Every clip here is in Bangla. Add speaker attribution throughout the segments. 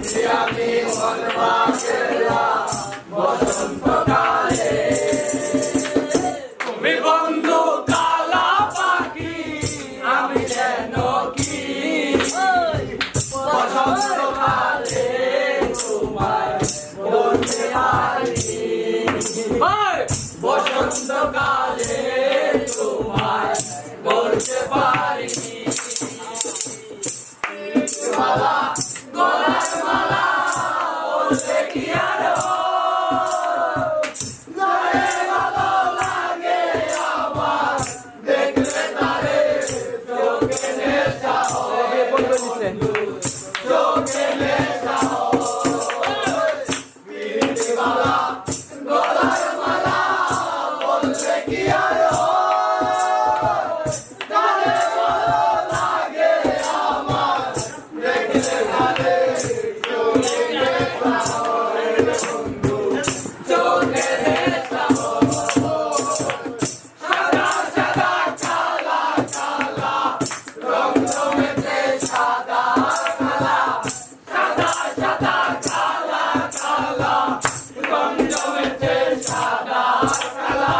Speaker 1: আমি মন বাগেলা বসন্তকালে তুমি বন্ধু কালা পাখি আমি যেন কি বসন্তকালে তোমায় বলতে পারি বসন্তকালে তোমায় বলতে পারি মালা গলার মালা বলতে কি আর গায়ে ভালো লাগে আমার দেখলে তারে চোখে নেশা হয় চোখে নেশা হয় মালা গলার মালা বলতে কি আর গায়ে ভালো লাগে আমার দেখলে তারে চোখে নেশা হয় চোখে নেশা হয় সাদা সাদা কালা কালা রং জমেছে সাদা কালা সাদা সাদা কালা কালা রং জমেছে সাদা কালা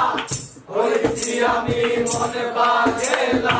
Speaker 1: হয়েছি আমি মনে বাগেলা